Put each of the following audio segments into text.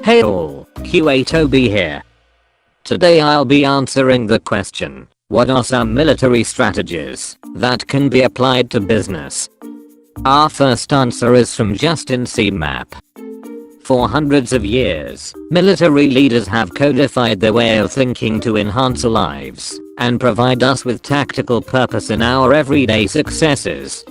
Hey all, Q.A Tobi here. Today I'll be answering the question, what are some military strategies that can be applied to business? Our first answer is from Justin C. Map. For hundreds of years, military leaders have codified their way of thinking to enhance our lives and provide us with tactical purpose in our everyday successes.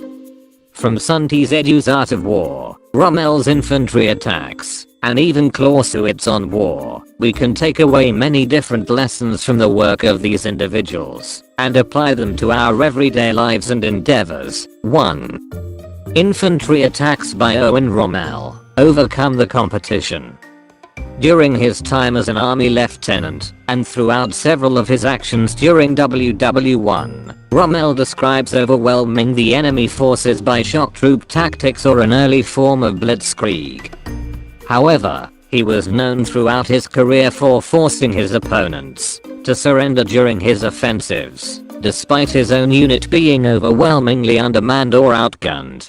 From Sun Tzu's Art of War, Rommel's infantry attacks, and even Clausewitz's on war, we can take away many different lessons from the work of these individuals and apply them to our everyday lives and endeavors. 1. Infantry attacks by Owen Rommel. Overcome the competition. During his time as an army lieutenant, and throughout several of his actions during WW1, Rommel describes overwhelming the enemy forces by shock troop tactics or an early form of blitzkrieg. However, he was known throughout his career for forcing his opponents to surrender during his offensives, despite his own unit being overwhelmingly undermanned or outgunned.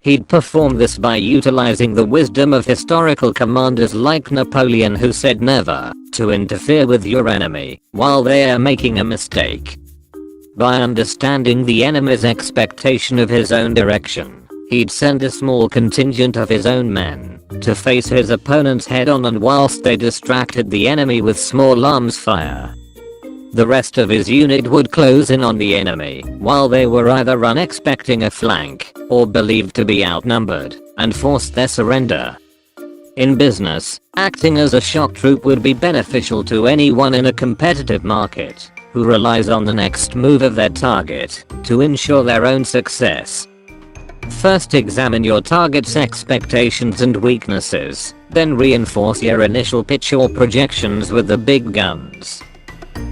He'd perform this by utilizing the wisdom of historical commanders like Napoleon, who said never to interfere with your enemy while they are making a mistake. By understanding the enemy's expectation of his own direction, he'd send a small contingent of his own men to face his opponents head on, and whilst they distracted the enemy with small arms fire, the rest of his unit would close in on the enemy while they were either unexpecting a flank or believed to be outnumbered and force their surrender. In business, acting as a shock troop would be beneficial to anyone in a competitive market who relies on the next move of their target to ensure their own success. First, examine your target's expectations and weaknesses, then reinforce your initial pitch or projections with the big guns.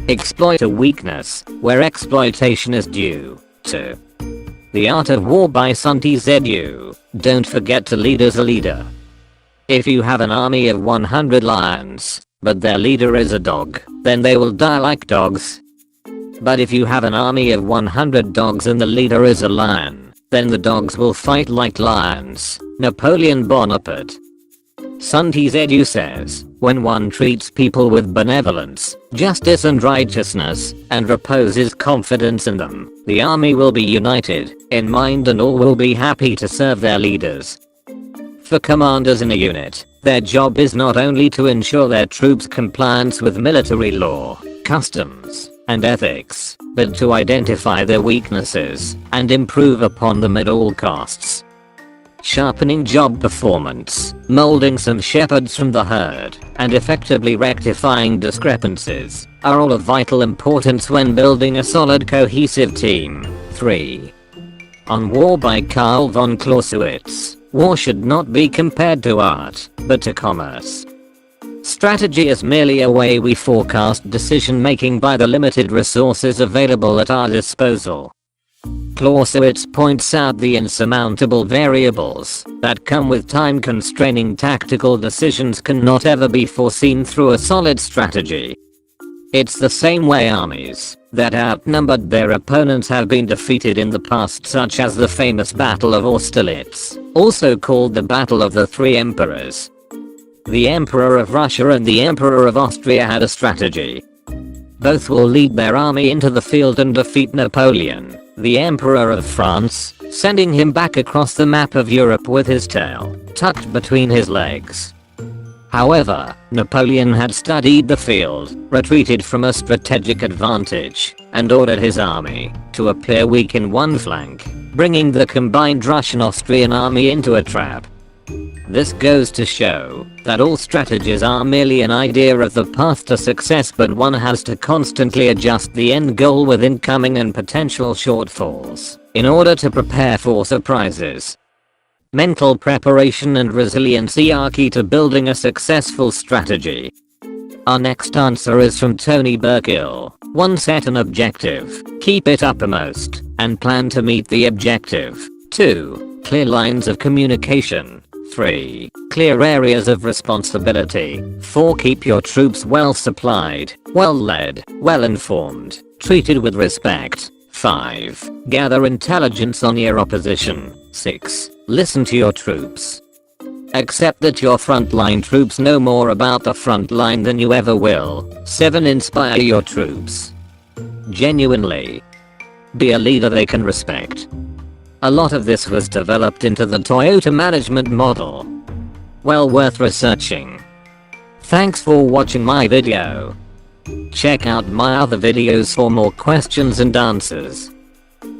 Exploit a weakness where exploitation is due. 2. The Art of War by Sun Tzu. Don't forget to lead as a leader. If you have an army of 100 lions, but their leader is a dog, then they will die like dogs. But if you have an army of 100 dogs and the leader is a lion, then the dogs will fight like lions. Napoleon Bonaparte. Sun Tzu says, when one treats people with benevolence, justice and righteousness, and reposes confidence in them, the army will be united in mind and all will be happy to serve their leaders. For commanders in a unit, their job is not only to ensure their troops' compliance with military law, customs, and ethics, but to identify their weaknesses and improve upon them at all costs. Sharpening job performance, molding some shepherds from the herd, and effectively rectifying discrepancies are all of vital importance when building a solid cohesive team. 3. On War by Karl von Clausewitz. War should not be compared to art, but to commerce. Strategy is merely a way we forecast decision making by the limited resources available at our disposal. Clausewitz points out the insurmountable variables that come with time-constraining tactical decisions cannot ever be foreseen through a solid strategy. It's the same way armies that outnumbered their opponents have been defeated in the past, such as the famous Battle of Austerlitz, also called the Battle of the Three Emperors. The Emperor of Russia and the Emperor of Austria had a strategy. Both will lead their army into the field and defeat Napoleon, the Emperor of France, sending him back across the map of Europe with his tail tucked between his legs. However, Napoleon had studied the field, retreated from a strategic advantage, and ordered his army to appear weak in one flank, bringing the combined Russian-Austrian army into a trap. This goes to show that all strategies are merely an idea of the path to success, but one has to constantly adjust the end goal with incoming and potential shortfalls in order to prepare for surprises. Mental preparation and resiliency are key to building a successful strategy. Our next answer is from Tony Burkill. 1. Set an objective, keep it uppermost, and plan to meet the objective. 2. Clear lines of communication. 3. Clear areas of responsibility. 4. Keep your troops well supplied, well led, well informed, treated with respect. 5. Gather intelligence on your opposition. 6. Listen to your troops. Accept that your frontline troops know more about the front line than you ever will. 7. Inspire your troops. Genuinely. Be a leader they can respect. A lot of this was developed into the Toyota management model. Well worth researching. Thanks for watching my video. Check out my other videos for more questions and answers.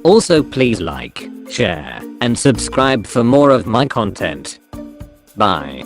Also please like, share, and subscribe for more of my content. Bye.